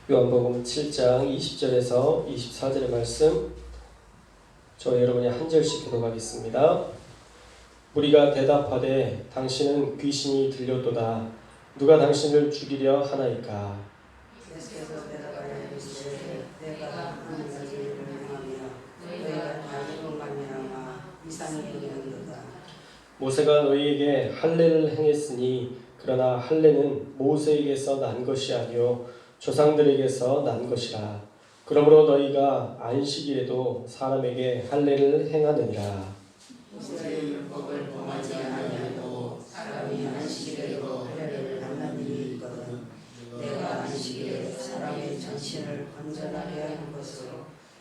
요한복음 7장 20절에서 24절의 말씀, 저 여러분이 한 절씩 교독하겠습니다. 무리가 대답하되 당신은 귀신이 들렸도다. 누가 당신을 죽이려 하나이까? 예수께서 대답하여 이르시되 내가 하나님의 일을 행하며 너희가 다 이룬감이라마 이상이 되었도다. 모세가 너희에게 할례를 행했으니 그러나 할례는 모세에게서 난 것이 아니요 조상들에게서 난 것이라. 그러므로 너희가 안식일에도 사람에게 할례를 행하느니라. 모세의 율법을 범하지 아니하고 사람이 안식일에도 할례를 받는 일이 있거든. 내가 안식일에 사람의 전신을 건전하게 하는 것으로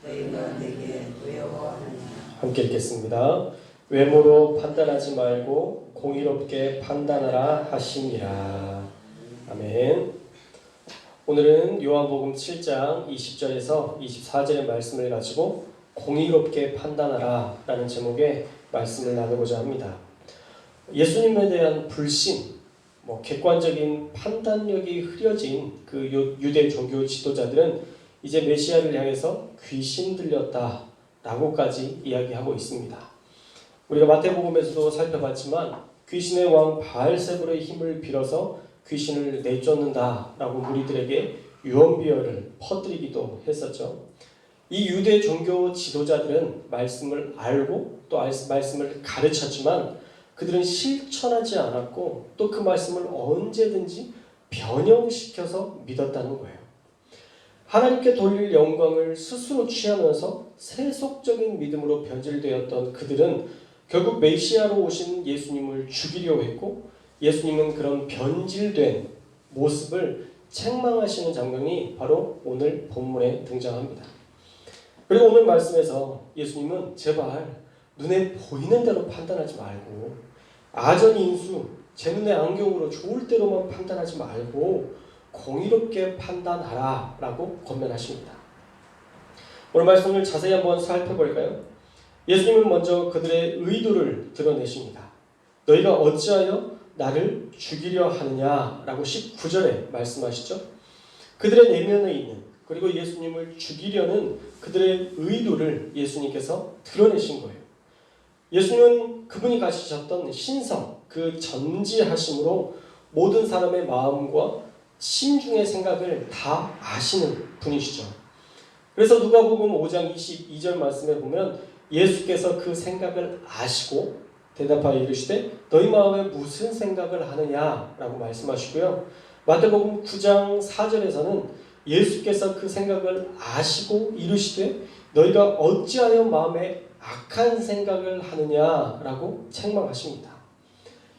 너희가 내게 두려워하느냐. 함께 읽겠습니다. 외모로 판단하지 말고 공의롭게 판단하라 하시니라. 아멘. 오늘은 요한복음 7장 20절에서 24절의 말씀을 가지고 공의롭게 판단하라 라는 제목의 말씀을 나누고자 합니다. 예수님에 대한 불신, 객관적인 판단력이 흐려진 그 유대 종교 지도자들은 이제 메시아를 향해서 귀신 들렸다 라고까지 이야기하고 있습니다. 우리가 마태복음에서도 살펴봤지만 귀신의 왕 바알세불의 힘을 빌어서 귀신을 내쫓는다라고 무리들에게 유언비어를 퍼뜨리기도 했었죠. 이 유대 종교 지도자들은 말씀을 알고 또 말씀을 가르쳤지만 그들은 실천하지 않았고 또 그 말씀을 언제든지 변형시켜서 믿었다는 거예요. 하나님께 돌릴 영광을 스스로 취하면서 세속적인 믿음으로 변질되었던 그들은 결국 메시아로 오신 예수님을 죽이려고 했고 예수님은 그런 변질된 모습을 책망하시는 장면이 바로 오늘 본문에 등장합니다. 그리고 오늘 말씀에서 예수님은 제발 눈에 보이는 대로 판단하지 말고 아전인수, 제 눈의 안경으로 좋을 대로만 판단하지 말고 공의롭게 판단하라 라고 권면하십니다. 오늘 말씀을 자세히 한번 살펴볼까요? 예수님은 먼저 그들의 의도를 드러내십니다. 너희가 어찌하여 나를 죽이려 하느냐라고 19절에 말씀하시죠. 그들의 내면에 있는 그리고 예수님을 죽이려는 그들의 의도를 예수님께서 드러내신 거예요. 예수님은 그분이 가지셨던 신성, 그 전지하심으로 모든 사람의 마음과 심중의 생각을 다 아시는 분이시죠. 그래서 누가복음 5장 22절 말씀에 보면 예수께서 그 생각을 아시고 대답하여 이르시되 너희 마음에 무슨 생각을 하느냐라고 말씀하시고요. 마태복음 9장 4절에서는 예수께서 그 생각을 아시고 이르시되 너희가 어찌하여 마음에 악한 생각을 하느냐라고 책망하십니다.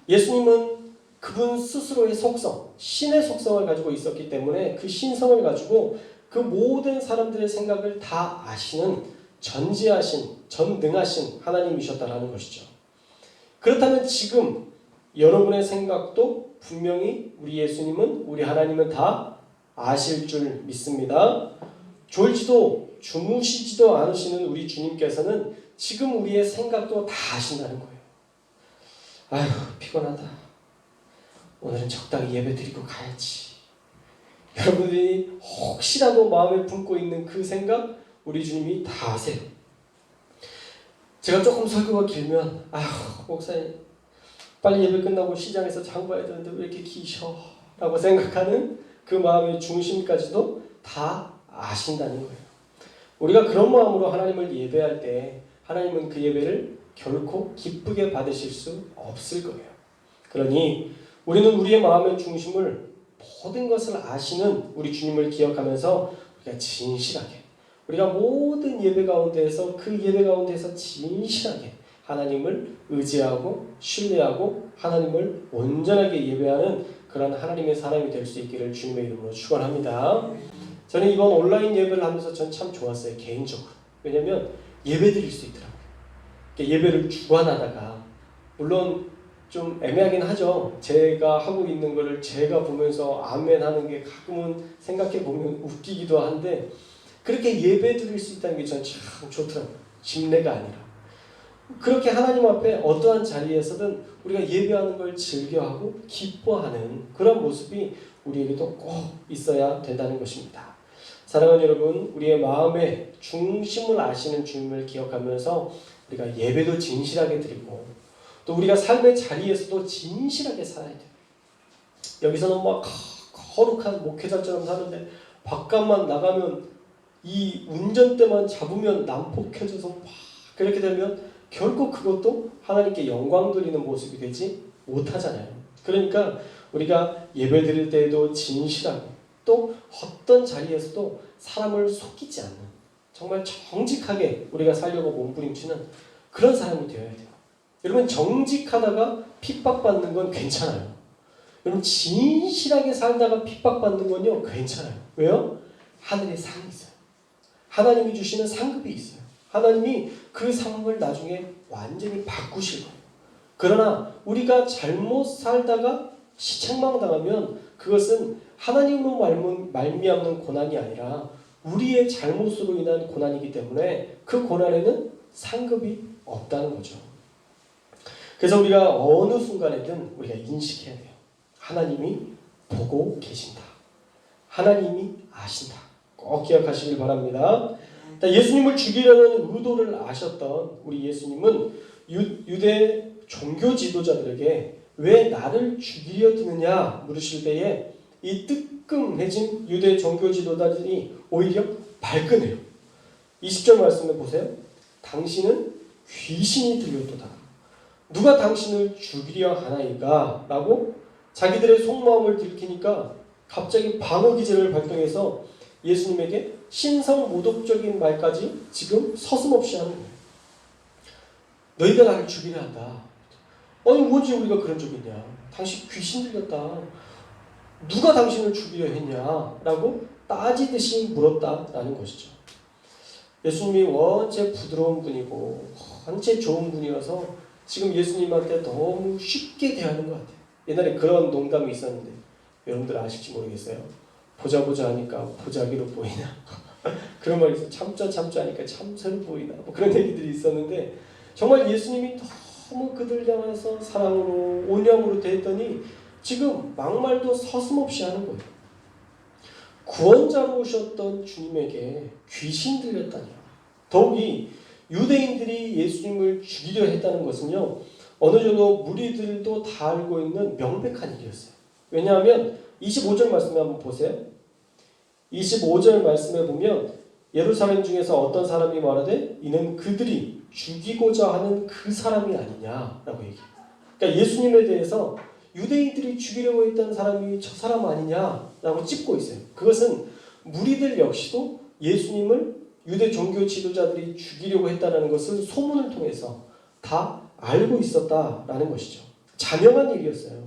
예수님은 그분 스스로의 속성, 신의 속성을 가지고 있었기 때문에 그 신성을 가지고 그 모든 사람들의 생각을 다 아시는 전지하신, 전능하신 하나님이셨다라는 것이죠. 그렇다면 지금 여러분의 생각도 분명히 우리 예수님은, 우리 하나님은 다 아실 줄 믿습니다. 졸지도 주무시지도 않으시는 우리 주님께서는 지금 우리의 생각도 다 아신다는 거예요. 아휴, 피곤하다. 오늘은 적당히 예배 드리고 가야지. 여러분들이 혹시라도 마음에 품고 있는 그 생각 우리 주님이 다 아세요. 제가 조금 설교가 길면 목사님 빨리 예배 끝나고 시장에서 장 봐야 되는데 왜 이렇게 기셔? 라고 생각하는 그 마음의 중심까지도 다 아신다는 거예요. 우리가 그런 마음으로 하나님을 예배할 때 하나님은 그 예배를 결코 기쁘게 받으실 수 없을 거예요. 그러니 우리는 우리의 마음의 중심을 모든 것을 아시는 우리 주님을 기억하면서 우리가 진실하게 우리가 모든 예배 가운데에서 그 예배 가운데에서 진실하게 하나님을 의지하고 신뢰하고 하나님을 온전하게 예배하는 그런 하나님의 사람이 될 수 있기를 주님의 이름으로 축원합니다. 저는 이번 온라인 예배를 하면서 전 참 좋았어요. 개인적으로. 왜냐하면 예배 드릴 수 있더라고요. 예배를 주관하다가 물론 좀 애매하긴 하죠. 제가 하고 있는 거를 제가 보면서 아멘 하는 게 가끔은 생각해 보면 웃기기도 한데 그렇게 예배 드릴 수 있다는 게 전 참 좋더라고요. 집례가 아니라. 그렇게 하나님 앞에 어떠한 자리에서든 우리가 예배하는 걸 즐겨하고 기뻐하는 그런 모습이 우리에게도 꼭 있어야 된다는 것입니다. 사랑하는 여러분, 우리의 마음의 중심을 아시는 주님을 기억하면서 우리가 예배도 진실하게 드리고 또 우리가 삶의 자리에서도 진실하게 살아야 돼요. 여기서는 막 거룩한 목회자처럼 사는데 바깥만 나가면 이 운전대만 잡으면 난폭해져서 막 그렇게 되면 결국 그것도 하나님께 영광 돌리는 모습이 되지 못하잖아요. 그러니까 우리가 예배 드릴 때에도 진실하고 또 어떤 자리에서도 사람을 속이지 않는 정말 정직하게 우리가 살려고 몸부림치는 그런 사람이 되어야 돼요. 여러분 정직하다가 핍박받는 건 괜찮아요. 여러분 진실하게 살다가 핍박받는 건요 괜찮아요. 왜요? 하늘에 상이 있어요. 하나님이 주시는 상급이 있어요. 하나님이 그 상황을 나중에 완전히 바꾸실 거예요. 그러나 우리가 잘못 살다가 시책망당하면 그것은 하나님으로 말미암는 고난이 아니라 우리의 잘못으로 인한 고난이기 때문에 그 고난에는 상급이 없다는 거죠. 그래서 우리가 어느 순간에든 우리가 인식해야 돼요. 하나님이 보고 계신다. 하나님이 아신다. 꼭 기억하시길 바랍니다. 예수님을 죽이려는 의도를 아셨던 우리 예수님은 유대 종교 지도자들에게 왜 나를 죽이려 드느냐 물으실 때에 이 뜨끔해진 유대 종교 지도자들이 오히려 발끈해요. 20절 말씀을 보세요. 당신은 귀신이 들렸도다. 누가 당신을 죽이려 하나이까? 라고 자기들의 속마음을 들키니까 갑자기 방어 기제를 발동해서 예수님에게 신성모독적인 말까지 지금 서슴없이 하는 거예요. 너희가 나를 죽이려 한다. 아니 뭐지 우리가 그런 적 있냐. 당신 귀신 들렸다. 누가 당신을 죽이려 했냐 라고 따지듯이 물었다라는 것이죠. 예수님이 원체 부드러운 분이고 원체 좋은 분이어서 지금 예수님한테 너무 쉽게 대하는 것 같아요. 옛날에 그런 농담이 있었는데 여러분들 아실지 모르겠어요. 보자 하니까 보자기로 보이나 그런 말이 있어요. 참자 하니까 참새로 보이나 뭐 그런 얘기들이 있었는데 정말 예수님이 너무 그들 향해서 사랑으로 온유함으로 대했더니 지금 막말도 서슴없이 하는 거예요. 구원자로 오셨던 주님에게 귀신 들렸다니요. 더욱이 유대인들이 예수님을 죽이려 했다는 것은요. 어느 정도 무리들도 다 알고 있는 명백한 일이었어요. 왜냐하면 25절 말씀에 한번 보세요. 25절 말씀에 보면 예루살렘 중에서 어떤 사람이 말하되 이는 그들이 죽이고자 하는 그 사람이 아니냐라고 얘기해요. 그러니까 예수님에 대해서 유대인들이 죽이려고 했던 사람이 저 사람 아니냐라고 찝고 있어요. 그것은 무리들 역시도 예수님을 유대 종교 지도자들이 죽이려고 했다는 것을 소문을 통해서 다 알고 있었다라는 것이죠. 자명한 일이었어요.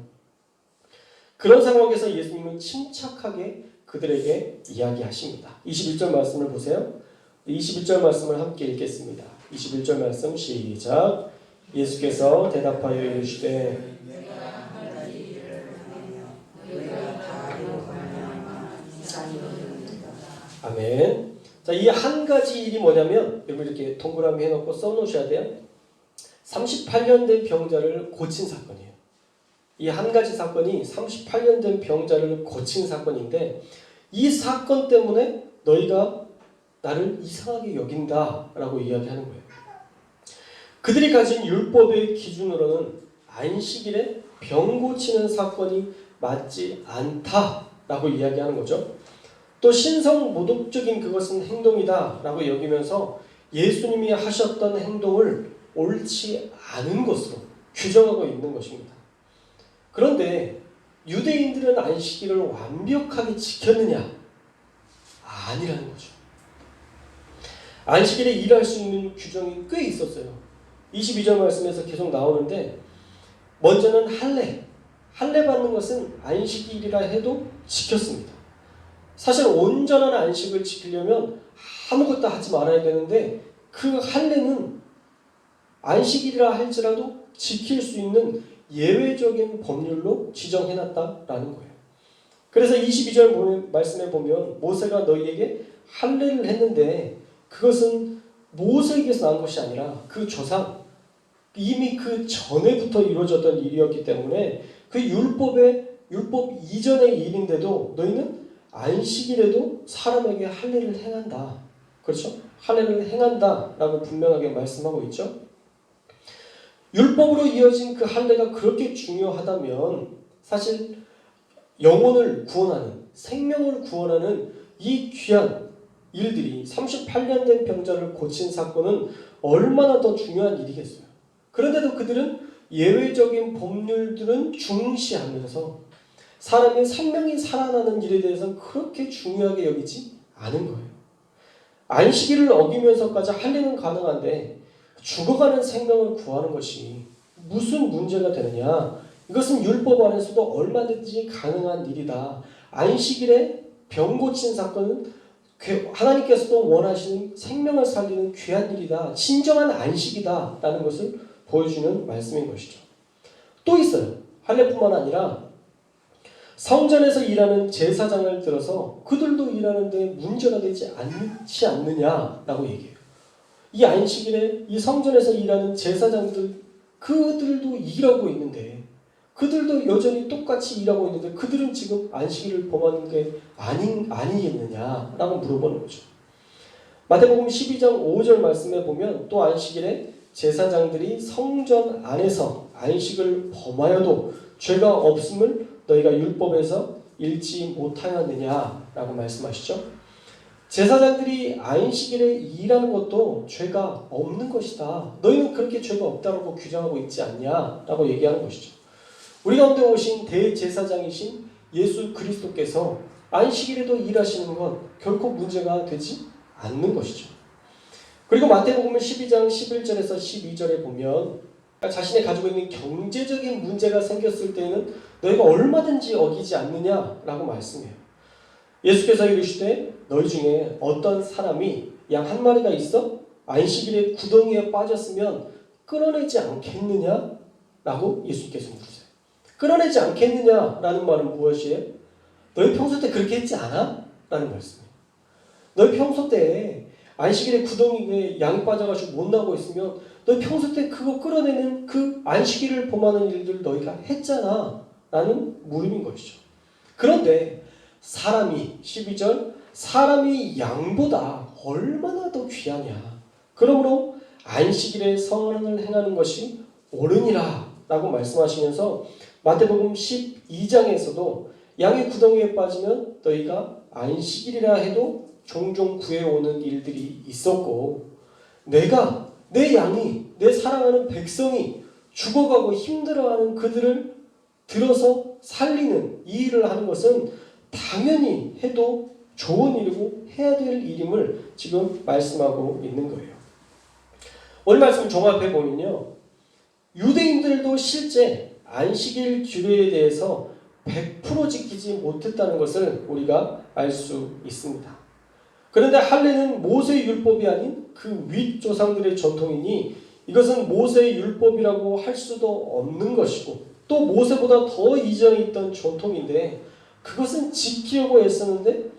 그런 상황에서 예수님은 침착하게 그들에게 이야기하십니다. 21절 말씀을 보세요. 21절 말씀을 함께 읽겠습니다. 21절 말씀 시작. 예수께서 대답하여 이르시되 아멘. 자, 이 한 가지 일이 뭐냐면 여러분 이렇게 동그라미 해놓고 써놓으셔야 돼요. 38년 된 병자를 고친 사건이에요. 이 한 가지 사건이 38년 된 병자를 고친 사건인데 이 사건 때문에 너희가 나를 이상하게 여긴다라고 이야기하는 거예요. 그들이 가진 율법의 기준으로는 안식일에 병 고치는 사건이 맞지 않다라고 이야기하는 거죠. 또 신성모독적인 그것은 행동이다라고 여기면서 예수님이 하셨던 행동을 옳지 않은 것으로 규정하고 있는 것입니다. 그런데 유대인들은 안식일을 완벽하게 지켰느냐? 아니라는 거죠. 안식일에 일할 수 있는 규정이 꽤 있었어요. 22절 말씀에서 계속 나오는데 먼저는 할례 받는 것은 안식일이라 해도 지켰습니다. 사실 온전한 안식을 지키려면 아무것도 하지 말아야 되는데 그 할례는 안식일이라 할지라도 지킬 수 있는 예외적인 법률로 지정해놨다라는 거예요. 그래서 22절 말씀에 보면 모세가 너희에게 할례를 했는데 그것은 모세에게서 난 것이 아니라 그 조상 이미 그 전에부터 이루어졌던 일이었기 때문에 그 율법 이전의 일인데도 너희는 안식일에도 사람에게 할례를 행한다. 그렇죠? 할례를 행한다라고 분명하게 말씀하고 있죠. 율법으로 이어진 그 할례가 그렇게 중요하다면 사실 영혼을 구원하는, 생명을 구원하는 이 귀한 일들이 38년 된 병자를 고친 사건은 얼마나 더 중요한 일이겠어요. 그런데도 그들은 예외적인 법률들은 중시하면서 사람의 생명이 살아나는 일에 대해서 그렇게 중요하게 여기지 않은 거예요. 안식일을 어기면서까지 할례는 가능한데 죽어가는 생명을 구하는 것이 무슨 문제가 되느냐? 이것은 율법 안에서도 얼마든지 가능한 일이다. 안식일에 병 고친 사건은 하나님께서도 원하시는 생명을 살리는 귀한 일이다. 진정한 안식이다. 라는 것을 보여주는 말씀인 것이죠. 또 있어요. 할례뿐만 아니라 성전에서 일하는 제사장을 들어서 그들도 일하는데 문제가 되지 않지 않느냐라고 얘기해요. 이 안식일에 이 성전에서 일하는 제사장들 그들도 일하고 있는데 그들도 여전히 똑같이 일하고 있는데 그들은 지금 안식일을 범하는 게 아니겠느냐라고 물어보는 거죠. 마태복음 12장 5절 말씀에 보면 또 안식일에 제사장들이 성전 안에서 안식을 범하여도 죄가 없음을 너희가 율법에서 읽지 못하였느냐라고 말씀하시죠. 제사장들이 안식일에 일하는 것도 죄가 없는 것이다. 너희는 그렇게 죄가 없다고 규정하고 있지 않냐라고 얘기하는 것이죠. 우리 가운데 오신 대제사장이신 예수 그리스도께서 안식일에도 일하시는 건 결코 문제가 되지 않는 것이죠. 그리고 마태복음 12장 11절에서 12절에 보면 자신이 가지고 있는 경제적인 문제가 생겼을 때에는 너희가 얼마든지 어기지 않느냐라고 말씀해요. 예수께서 이르시되 너희 중에 어떤 사람이 양 한 마리가 있어 안식일에 구덩이에 빠졌으면 끌어내지 않겠느냐라고 예수께서 물으세요. 끌어내지 않겠느냐라는 말은 무엇이에요? 너희 평소 때 그렇게 했지 않아? 라는 말씀이에요. 너희 평소 때 안식일에 구덩이에 양이 빠져가지고 못 나고 있으면 너희 평소 때 그거 끌어내는 그 안식일을 범하는 일들 너희가 했잖아 라는 물음인 것이죠. 그런데 사람이 12절 사람이 양보다 얼마나 더 귀하냐. 그러므로 안식일에 선을 행하는 것이 옳으니라 라고 말씀하시면서 마태복음 12장에서도 양의 구덩이에 빠지면 너희가 안식일이라 해도 종종 구해오는 일들이 있었고 내가 내 양이 내 사랑하는 백성이 죽어가고 힘들어하는 그들을 들어서 살리는 이 일을 하는 것은 당연히 해도 좋은 일이고 해야 될 일임을 지금 말씀하고 있는 거예요. 오늘 말씀 종합해 보면요. 유대인들도 실제 안식일 규례에 대해서 100% 지키지 못했다는 것을 우리가 알 수 있습니다. 그런데 할례는 모세의 율법이 아닌 그 윗조상들의 전통이니 이것은 모세의 율법이라고 할 수도 없는 것이고 또 모세보다 더 이전에 있던 전통인데 그것은 지키려고 애쓰는데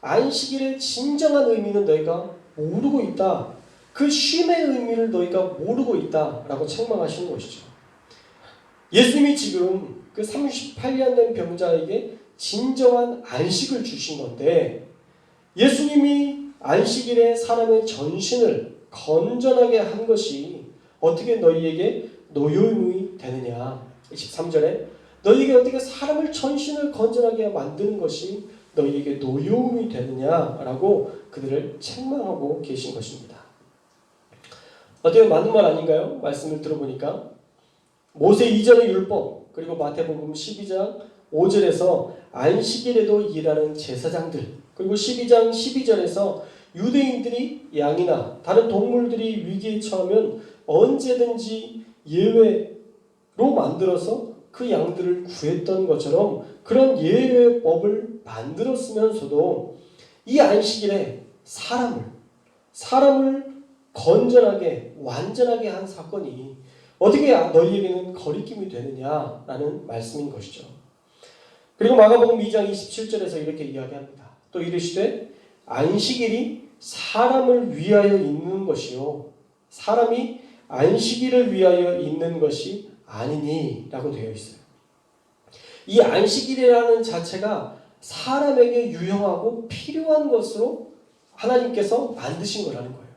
안식일의 진정한 의미는 너희가 모르고 있다. 그 쉼의 의미를 너희가 모르고 있다라고 책망하시는 것이죠. 예수님이 지금 그 38년 된 병자에게 진정한 안식을 주신 건데 예수님이 안식일에 사람의 전신을 건전하게 한 것이 어떻게 너희에게 노여움이 되느냐. 23절에 너희에게 어떻게 사람을 전신을 건전하게 만드는 것이 너희에게 노여움이 되느냐라고 그들을 책망하고 계신 것입니다. 어때요? 맞는 말 아닌가요? 말씀을 들어보니까 모세 이전의 율법 그리고 마태복음 12장 5절에서 안식일에도 일하는 제사장들 그리고 12장 12절에서 유대인들이 양이나 다른 동물들이 위기에 처하면 언제든지 예외로 만들어서 그 양들을 구했던 것처럼 그런 예외법을 만들었으면서도 이 안식일에 사람을 건전하게 완전하게 한 사건이 어떻게 너희에게는 거리낌이 되느냐라는 말씀인 것이죠. 그리고 마가복음 2장 27절에서 이렇게 이야기합니다. 또 이르시되 안식일이 사람을 위하여 있는 것이요 사람이 안식일을 위하여 있는 것이 아니니 라고 되어 있어요. 이 안식일이라는 자체가 사람에게 유용하고 필요한 것으로 하나님께서 만드신 거라는 거예요.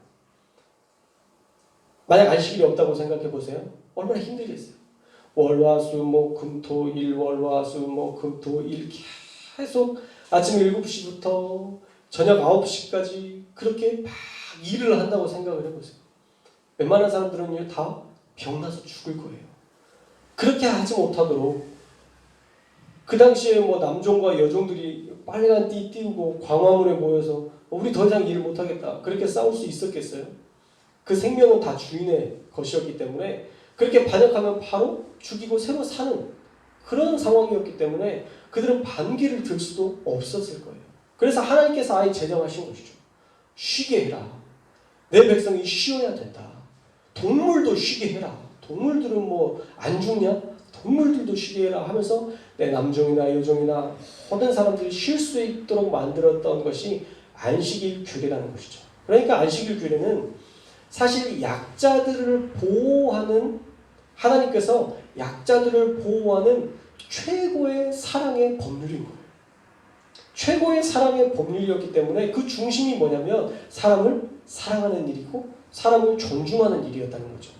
만약 안식일이 없다고 생각해 보세요. 얼마나 힘들겠어요. 월화수목금토일 월화수목금토일 계속 아침 7시부터 저녁 9시까지 그렇게 막 일을 한다고 생각을 해보세요. 웬만한 사람들은 다 병나서 죽을 거예요. 그렇게 하지 못하도록 그 당시에 남종과 여종들이 빨간 띠 띄우고 광화문에 모여서 우리 더 이상 일을 못하겠다 그렇게 싸울 수 있었겠어요? 그 생명은 다 주인의 것이었기 때문에 그렇게 반역하면 바로 죽이고 새로 사는 그런 상황이었기 때문에 그들은 반기를 들 수도 없었을 거예요. 그래서 하나님께서 아예 제정하신 것이죠. 쉬게 해라. 내 백성이 쉬어야 된다. 동물도 쉬게 해라. 동물들은 안 죽냐? 동물들도 쉬게 해라 하면서 내 남종이나 여종이나 모든 사람들이 쉴 수 있도록 만들었던 것이 안식일 규례라는 것이죠. 그러니까 안식일 규례는 사실 약자들을 보호하는 하나님께서 약자들을 보호하는 최고의 사랑의 법률인 거예요. 최고의 사랑의 법률이었기 때문에 그 중심이 뭐냐면 사람을 사랑하는 일이고 사람을 존중하는 일이었다는 거죠.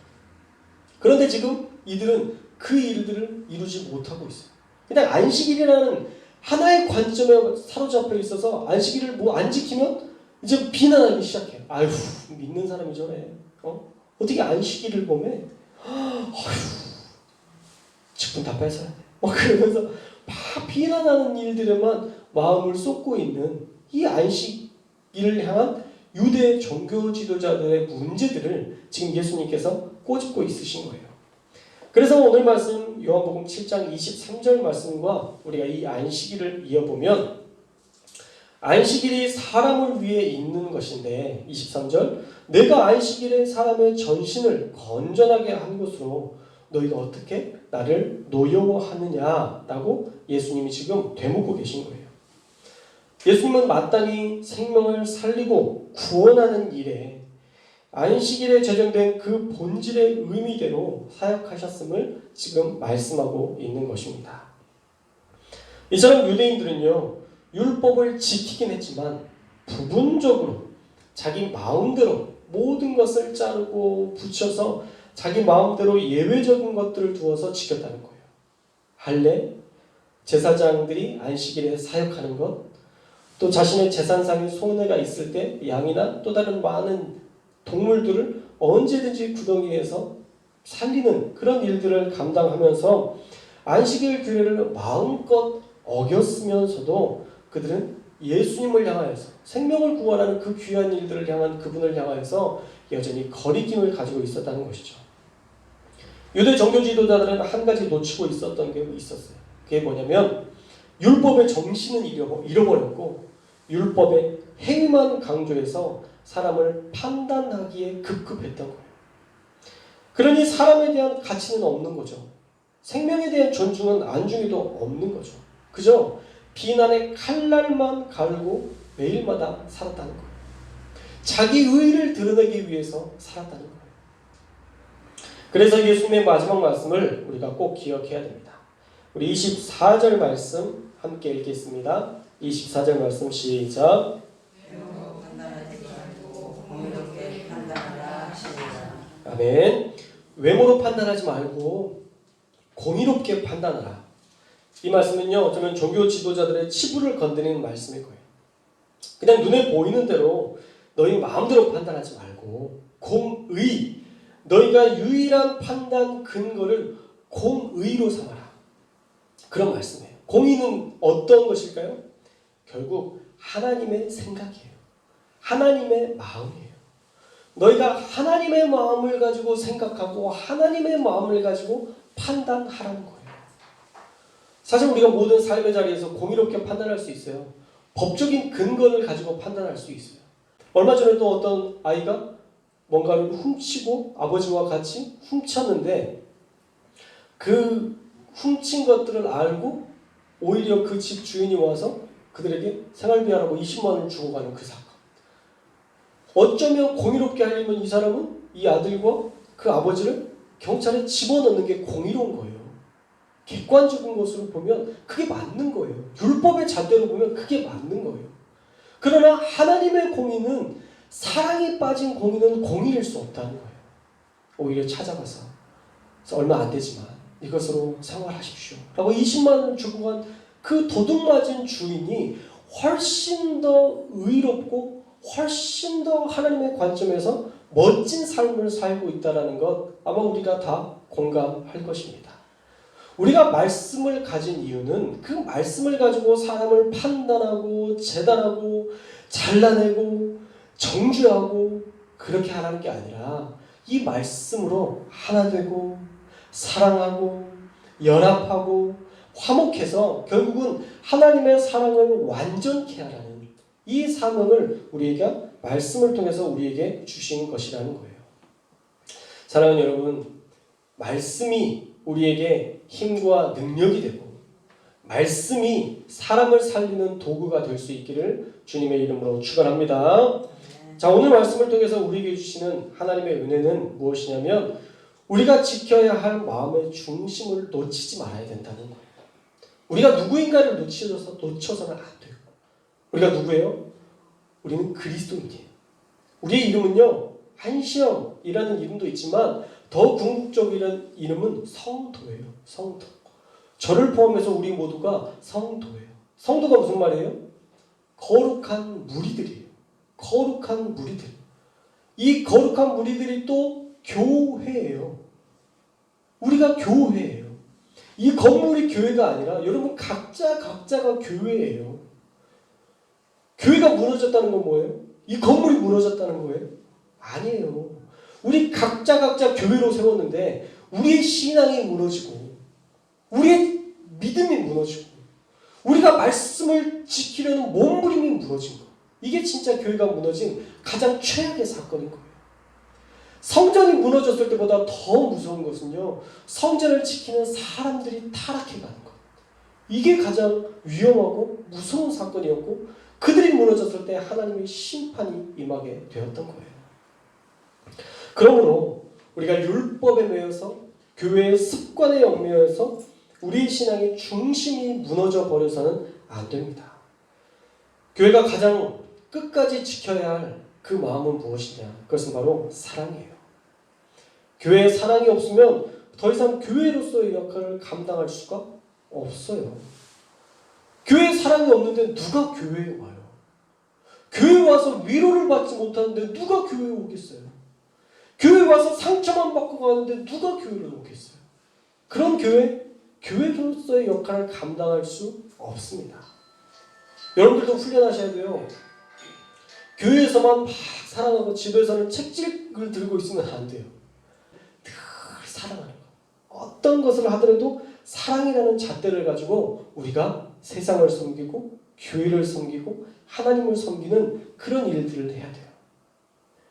그런데 지금 이들은 그 일들을 이루지 못하고 있어요. 그냥 안식일이라는 하나의 관점에 사로잡혀 있어서 안식일을 안 지키면 이제 비난하기 시작해요. 아휴, 믿는 사람이 저래. 어떻게 안식일을 보면 아휴, 직분 다 뺏어야 돼. 그러면서 막 비난하는 일들에만 마음을 쏟고 있는 이 안식일을 향한 유대 종교 지도자들의 문제들을 지금 예수님께서 꼬집고 있으신 거예요. 그래서 오늘 말씀 요한복음 7장 23절 말씀과 우리가 이 안식일을 이어보면 안식일이 사람을 위해 있는 것인데 23절 내가 안식일에 사람의 전신을 건전하게 한 것으로 너희가 어떻게 나를 노여워하느냐라고 예수님이 지금 되묻고 계신 거예요. 예수님은 마땅히 생명을 살리고 구원하는 일에 안식일에 제정된 그 본질의 의미대로 사역하셨음을 지금 말씀하고 있는 것입니다. 이처럼 유대인들은요, 율법을 지키긴 했지만 부분적으로 자기 마음대로 모든 것을 자르고 붙여서 자기 마음대로 예외적인 것들을 두어서 지켰다는 거예요. 할례, 제사장들이 안식일에 사역하는 것, 또 자신의 재산상의 손해가 있을 때 양이나 또 다른 많은 동물들을 언제든지 구덩이에서 살리는 그런 일들을 감당하면서 안식일 규례를 마음껏 어겼으면서도 그들은 예수님을 향하여서 생명을 구원하는 그 귀한 일들을 향한 그분을 향하여서 여전히 거리낌을 가지고 있었다는 것이죠. 유대 종교 지도자들은 한 가지 놓치고 있었던 게 있었어요. 그게 뭐냐면 율법의 정신은 잃어버렸고 율법의 행위만 강조해서 사람을 판단하기에 급급했던 거예요. 그러니 사람에 대한 가치는 없는 거죠. 생명에 대한 존중은 안중에도 없는 거죠. 그저 비난의 칼날만 갈고 매일마다 살았다는 거예요. 자기 의의를 드러내기 위해서 살았다는 거예요. 그래서 예수님의 마지막 말씀을 우리가 꼭 기억해야 됩니다. 우리 24절 말씀 함께 읽겠습니다. 24절 말씀 시작. 아멘. 외모로 판단하지 말고 공의롭게 판단하라. 이 말씀은요, 어쩌면 종교 지도자들의 치부를 건드리는 말씀일 거예요. 그냥 눈에 보이는 대로 너희 마음대로 판단하지 말고 공의, 너희가 유일한 판단 근거를 공의로 삼아라. 그런 말씀이에요. 공의는 어떤 것일까요? 결국 하나님의 생각이에요. 하나님의 마음이에요. 너희가 하나님의 마음을 가지고 생각하고 하나님의 마음을 가지고 판단하라는 거예요. 사실 우리가 모든 삶의 자리에서 공의롭게 판단할 수 있어요. 법적인 근거를 가지고 판단할 수 있어요. 얼마 전에도 어떤 아이가 뭔가를 훔치고 아버지와 같이 훔쳤는데 그 훔친 것들을 알고 오히려 그 집 주인이 와서 그들에게 생활비하라고 20만 원을 주고 가는 그 사건. 어쩌면 공의롭게 하려면 이 사람은 이 아들과 그 아버지를 경찰에 집어넣는 게 공의로운 거예요. 객관적인 것으로 보면 그게 맞는 거예요. 율법 율법의 잣대로 보면 그게 맞는 거예요. 그러나 하나님의 공의는 사랑이 빠진 공의는 공의일 수 없다는 거예요. 오히려 찾아가서 얼마 안 되지만 이것으로 생활하십시오 라고 20만 원을 주고 간 그 도둑맞은 주인이 훨씬 더 의롭고 훨씬 더 하나님의 관점에서 멋진 삶을 살고 있다는 것 아마 우리가 다 공감할 것입니다. 우리가 말씀을 가진 이유는 그 말씀을 가지고 사람을 판단하고 재단하고 잘라내고 정죄하고 그렇게 하라는 게 아니라 이 말씀으로 하나 되고 사랑하고 연합하고 화목해서 결국은 하나님의 사랑을 완전케 하라는 이 사명을 우리가 말씀을 통해서 우리에게 주신 것이라는 거예요. 사랑하는 여러분, 말씀이 우리에게 힘과 능력이 되고 말씀이 사람을 살리는 도구가 될 수 있기를 주님의 이름으로 축원합니다. 자, 오늘 말씀을 통해서 우리에게 주시는 하나님의 은혜는 무엇이냐면 우리가 지켜야 할 마음의 중심을 놓치지 말아야 된다는 거예요. 우리가 누구인가를 놓쳐서는 안 돼요. 우리가 누구예요? 우리는 그리스도인이에요. 우리의 이름은요, 한시영이라는 이름도 있지만 더 궁극적인 이름은 성도예요. 성도. 저를 포함해서 우리 모두가 성도예요. 성도가 무슨 말이에요? 거룩한 무리들이에요. 거룩한 무리들. 이 거룩한 무리들이 또 교회예요. 우리가 교회예요. 이 건물이 교회가 아니라 여러분 각자가 교회예요. 교회가 무너졌다는 건 뭐예요? 이 건물이 무너졌다는 거예요? 아니에요. 우리 각자 교회로 세웠는데 우리의 신앙이 무너지고 우리의 믿음이 무너지고 우리가 말씀을 지키려는 몸부림이 무너진 거예요. 이게 진짜 교회가 무너진 가장 최악의 사건인 거예요. 성전이 무너졌을 때보다 더 무서운 것은요, 성전을 지키는 사람들이 타락해 가는 것. 이게 가장 위험하고 무서운 사건이었고 그들이 무너졌을 때 하나님의 심판이 임하게 되었던 거예요. 그러므로 우리가 율법에 매여서 교회의 습관에 얽매여서 우리의 신앙의 중심이 무너져 버려서는 안 됩니다. 교회가 가장 끝까지 지켜야 할 그 마음은 무엇이냐? 그것은 바로 사랑이에요. 교회에 사랑이 없으면 더 이상 교회로서의 역할을 감당할 수가 없어요. 교회에 사랑이 없는데 누가 교회에 와요? 교회에 와서 위로를 받지 못하는데 누가 교회에 오겠어요? 교회에 와서 상처만 받고 가는데 누가 교회를 오겠어요? 그런 교회로서의 역할을 감당할 수 없습니다. 여러분들도 훈련하셔야 돼요. 교회에서만 막 사랑하고 집에서는 책찍을 들고 있으면 안 돼요. 늘 사랑하는 것. 어떤 것을 하더라도 사랑이라는 잣대를 가지고 우리가 세상을 섬기고 교회를 섬기고 하나님을 섬기는 그런 일들을 해야 돼요.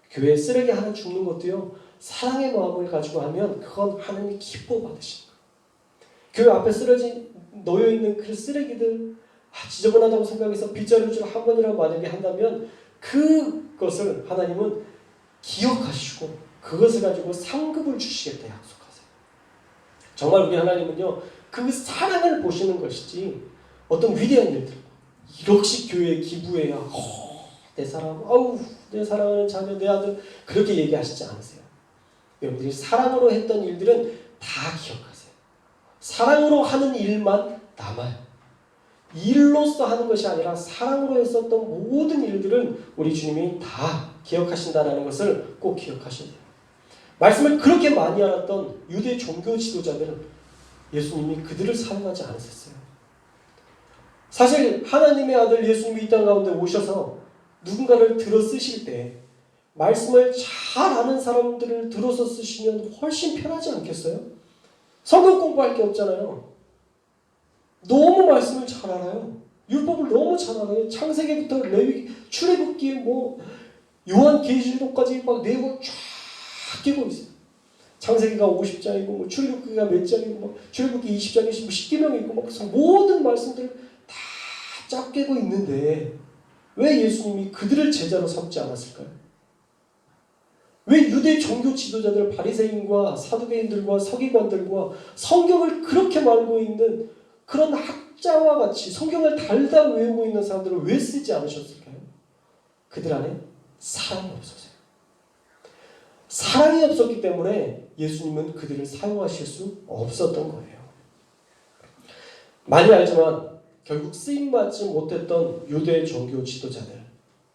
교회에 쓰레기 하나 줍는 것도요, 사랑의 마음을 가지고 하면 그건 하나님이 기뻐 받으시는 거예요. 교회 앞에 놓여있는 그 쓰레기들 지저분하다고 생각해서 빗자루질 한 번이라도 만약에 한다면 그것을 하나님은 기억하시고 그것을 가지고 상급을 주시겠다 약속하세요. 정말 우리 하나님은요, 그 사랑을 보시는 것이지 어떤 위대한 일들, 1억씩 교회에 기부해야 내 사랑, 내 사랑하는 자녀, 내 아들 그렇게 얘기하시지 않으세요. 여러분들이 사랑으로 했던 일들은 다 기억하세요. 사랑으로 하는 일만 남아요. 일로서 하는 것이 아니라 사랑으로 했었던 모든 일들은 우리 주님이 다 기억하신다는 것을 꼭 기억하셔야 돼요. 말씀을 그렇게 많이 알았던 유대 종교 지도자들은 예수님이 그들을 사랑하지 않으셨어요. 사실 하나님의 아들 예수님이 이 땅 가운데 오셔서 누군가를 들어 쓰실 때 말씀을 잘 아는 사람들을 들어서 쓰시면 훨씬 편하지 않겠어요? 성경 공부할 게 없잖아요. 너무 말씀을 잘 알아요. 율법을 너무 잘 알아요. 창세기부터 레위, 출애굽기, 요한계시록까지 막 내용을 쫙 끼고 있어요. 창세기가 50장이고 출애굽기가 몇 장이고 출애굽기 20장이고 십계명이고 모든 말씀들을 다 쫙 깨고 있는데 왜 예수님이 그들을 제자로 삼지 않았을까요? 왜 유대 종교 지도자들 바리새인과 사두개인들과 서기관들과 성경을 그렇게 말고 있는 그런 숫자와 같이 성경을 달달 외우고 있는 사람들을 왜 쓰지 않으셨을까요? 그들 안에 사랑이 없었어요. 사랑이 없었기 때문에 예수님은 그들을 사용하실 수 없었던 거예요. 많이 알지만 결국 쓰임받지 못했던 유대 종교 지도자들,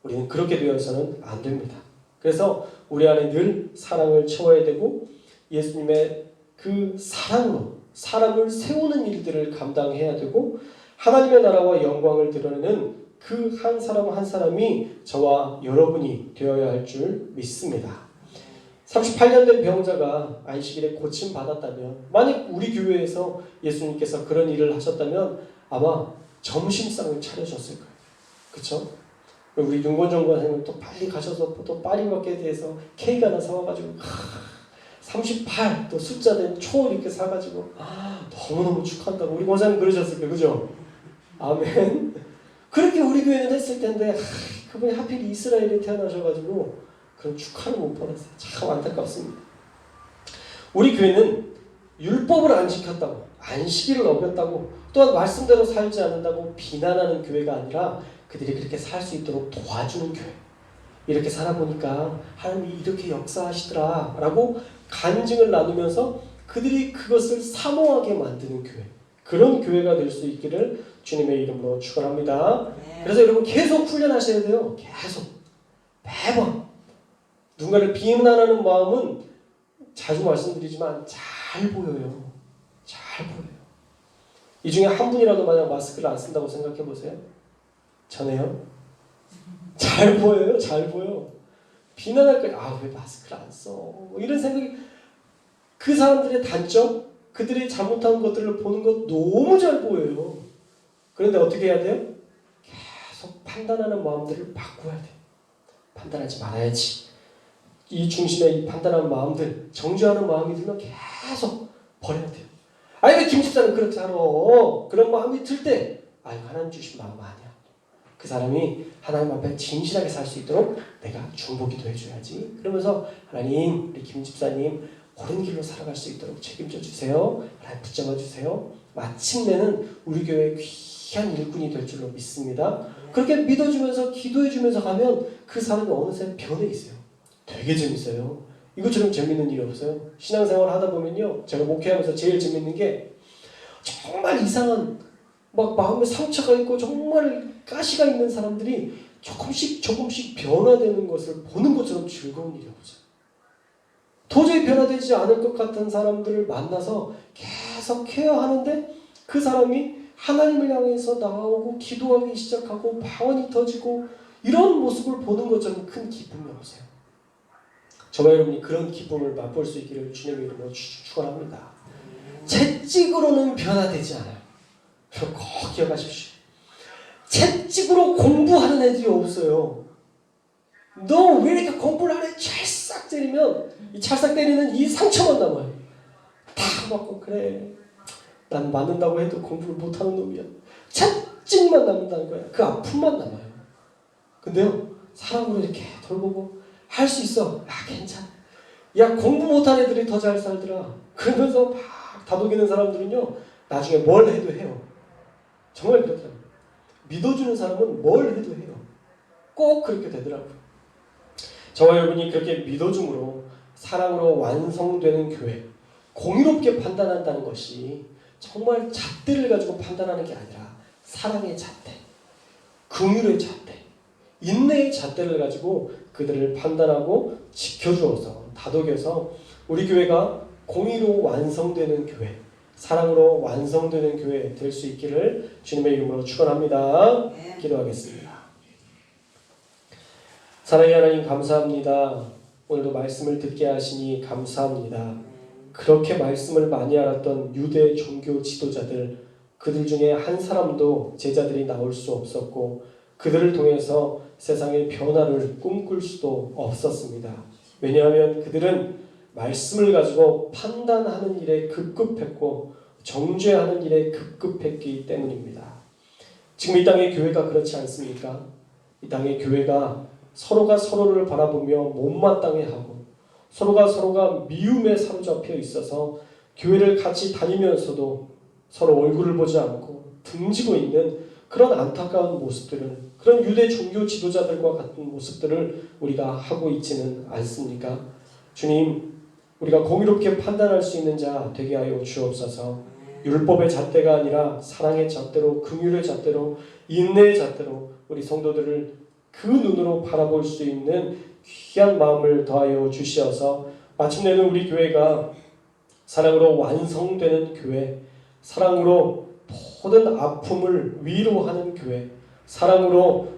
우리는 그렇게 되어서는 안 됩니다. 그래서 우리 안에 늘 사랑을 채워야 되고 예수님의 그 사랑으로 사람을 세우는 일들을 감당해야 되고 하나님의 나라와 영광을 드러내는 그 한 사람 한 사람이 저와 여러분이 되어야 할 줄 믿습니다. 38년 된 병자가 안식일에 고침받았다면, 만약 우리 교회에서 예수님께서 그런 일을 하셨다면 아마 점심상을 차려줬을 거예요. 그렇죠? 우리 윤건정 권사님은 또 빨리 가셔서 또 파리마켓에 대해서 케이크 하나 사와가지고 38 또 숫자 된 초 이렇게 사가지고 너무너무 축하한다고 우리 권사님 그러셨을 거예요. 그죠? 아멘. 그렇게 우리 교회는 했을 텐데 그분이 하필 이스라엘에 태어나셔가지고 그런 축하를 못 받았어요. 참 안타깝습니다. 우리 교회는 율법을 안 지켰다고, 안식일을 어겼다고, 또한 말씀대로 살지 않는다고 비난하는 교회가 아니라 그들이 그렇게 살 수 있도록 도와주는 교회. 이렇게 살아보니까 하나님이 이렇게 역사하시더라 라고 간증을 나누면서 그들이 그것을 사모하게 만드는 교회, 그런 교회가 될 수 있기를 주님의 이름으로 축원합니다. 그래서 여러분 계속 훈련하셔야 돼요. 계속 매번 누군가를 비난하는 마음은 자주 말씀드리지만 잘 보여요. 잘 보여요. 이 중에 한 분이라도 만약 마스크를 안 쓴다고 생각해 보세요. 전에요? 잘 보여요. 잘 보여. 비난할 거예요. 왜 마스크를 안 써? 뭐 이런 생각이, 그 사람들의 단점, 그들이 잘못한 것들을 보는 것 너무 잘 보여요. 그런데 어떻게 해야 돼요? 계속 판단하는 마음들을 바꿔야 돼요. 판단하지 말아야지. 이 중심에 이 판단하는 마음들, 정죄하는 마음이 들면 계속 버려야 돼요. 왜 김 집사는 그렇게 살아? 그런 마음이 들 때 하나님 주신 마음 아니야. 그 사람이 하나님 앞에 진실하게 살 수 있도록 내가 중보기도 해줘야지. 그러면서 하나님, 우리 김 집사님 옳은 길로 살아갈 수 있도록 책임져 주세요. 하나님 붙잡아 주세요. 마침내는 우리 교회의 귀한 일꾼이 될 줄로 믿습니다. 그렇게 믿어주면서 기도해주면서 가면 그 사람이 어느새 변해 있어요. 되게 재밌어요. 이것처럼 재밌는 일이 없어요. 신앙생활 하다 보면요, 제가 목회하면서 제일 재밌는 게 정말 이상한 막 마음에 상처가 있고 정말 가시가 있는 사람들이 조금씩 변화되는 것을 보는 것처럼 즐거운 일이 없어요. 도저히 변화되지 않을 것 같은 사람들을 만나서 계속 케어하는데 그 사람이 하나님을 향해서 나오고 기도하기 시작하고 방언이 터지고 이런 모습을 보는 것처럼 큰 기쁨이 없어요. 저와 여러분이 그런 기쁨을 맛볼 수 있기를 주님의 이름으로 축원합니다. 채찍으로는 변화되지 않아요. 꼭 기억하십시오. 채찍으로 공부하는 애들이 없어요. 너 왜 이렇게 공부를 안 해? 찰싹 때리면 이 찰싹 때리는 이 상처만 남아요. 다 맞고 그래. 난 맞는다고 해도 공부를 못하는 놈이야. 채찍만 남는다는 거야. 그 아픔만 남아요. 근데요, 사랑으로 이렇게 돌보고 할 수 있어. 괜찮아. 공부 못한 애들이 더 잘 살더라. 그러면서 막 다독이는 사람들은요, 나중에 뭘 해도 해요. 정말 그렇더라고요. 믿어주는 사람은 뭘 해도 해요. 꼭 그렇게 되더라고요. 저와 여러분이 그렇게 믿어줌으로 사랑으로 완성되는 교회, 공의롭게 판단한다는 것이 정말 잣대를 가지고 판단하는 게 아니라 사랑의 잣대, 긍휼의 잣대, 인내의 잣대를 가지고 그들을 판단하고 지켜주어서 다독여서 우리 교회가 공의로 완성되는 교회, 사랑으로 완성되는 교회 될 수 있기를 주님의 이름으로 축원합니다. 기도하겠습니다. 사랑의 하나님 감사합니다. 오늘도 말씀을 듣게 하시니 감사합니다. 그렇게 말씀을 많이 알았던 유대 종교 지도자들, 그들 중에 한 사람도 제자들이 나올 수 없었고 그들을 통해서 세상의 변화를 꿈꿀 수도 없었습니다. 왜냐하면 그들은 말씀을 가지고 판단하는 일에 급급했고 정죄하는 일에 급급했기 때문입니다. 지금 이 땅의 교회가 그렇지 않습니까? 이 땅의 교회가 서로가 서로를 바라보며 못마땅해하고 서로가 미움에 사로잡혀 있어서 교회를 같이 다니면서도 서로 얼굴을 보지 않고 등지고 있는 그런 안타까운 모습들을, 그런 유대 종교 지도자들과 같은 모습들을 우리가 하고 있지는 않습니까? 주님, 우리가 공의롭게 판단할 수 있는 자 되게 하여 주옵소서. 율법의 잣대가 아니라 사랑의 잣대로, 긍휼의 잣대로, 인내의 잣대로 우리 성도들을 그 눈으로 바라볼 수 있는 귀한 마음을 더하여 주시어서 마침내는 우리 교회가 사랑으로 완성되는 교회, 사랑으로 모든 아픔을 위로하는 교회, 사랑으로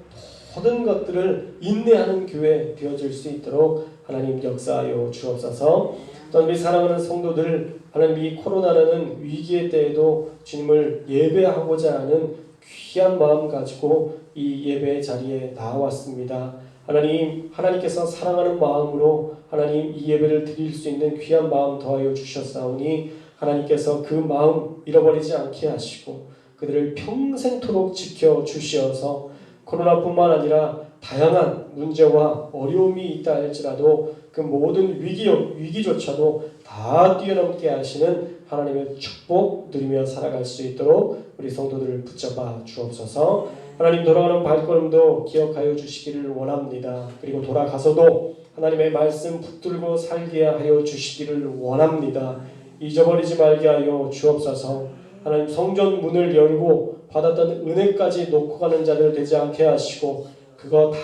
모든 것들을 인내하는 교회 되어질 수 있도록 하나님 역사하여 주옵소서. 또한 우리 사랑하는 성도들, 하나님 이 코로나라는 위기의 때에도 주님을 예배하고자 하는 귀한 마음 가지고 이 예배 자리에 나왔습니다. 하나님, 하나님께서 사랑하는 마음으로 하나님 이 예배를 드릴 수 있는 귀한 마음 더하여 주셨사오니 하나님께서 그 마음 잃어버리지 않게 하시고 그들을 평생토록 지켜주시어서 코로나뿐만 아니라 다양한 문제와 어려움이 있다 할지라도 그 모든 위기조차도 다 뛰어넘게 하시는 하나님의 축복 누리며 살아갈 수 있도록 우리 성도들을 붙잡아 주옵소서. 하나님, 돌아가는 발걸음도 기억하여 주시기를 원합니다. 그리고 돌아가서도 하나님의 말씀 붙들고 살게 하여 주시기를 원합니다. 잊어버리지 말게 하여 주옵소서. 하나님, 성전 문을 열고 받았던 은혜까지 놓고 가는 자들 되지 않게 하시고 그거 다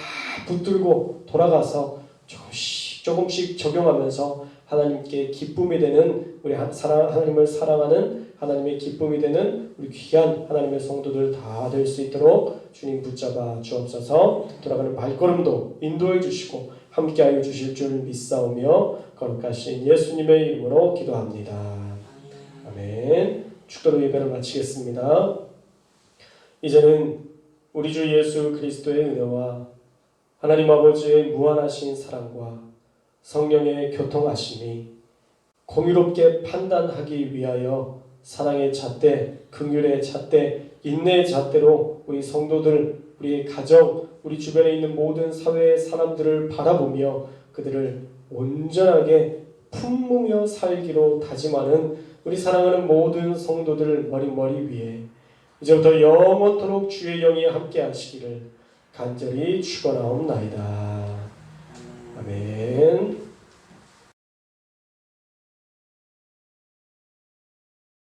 붙들고 돌아가서 조금씩 적용하면서 하나님께 기쁨이 되는 우리 하나님을 사랑하는 하나님의 기쁨이 되는 우리 귀한 하나님의 성도들 다 될 수 있도록 주님 붙잡아 주옵소서. 돌아가는 발걸음도 인도해 주시고 함께하여 주실 줄 믿사오며 거룩하신 예수님의 이름으로 기도합니다. 아멘. 축도로 예배를 마치겠습니다. 이제는 우리 주 예수 그리스도의 은혜와 하나님 아버지의 무한하신 사랑과 성령의 교통하심이 공의롭게 판단하기 위하여 사랑의 잣대, 긍휼의 잣대, 인내의 잣대로 우리 성도들, 우리의 가정, 우리 주변에 있는 모든 사회의 사람들을 바라보며 그들을 온전하게 품으며 살기로 다짐하는 우리 사랑하는 모든 성도들 머리 위에 이제부터 영원토록 주의 영이 함께 하시기를 간절히 축원하옵나이다. 아멘.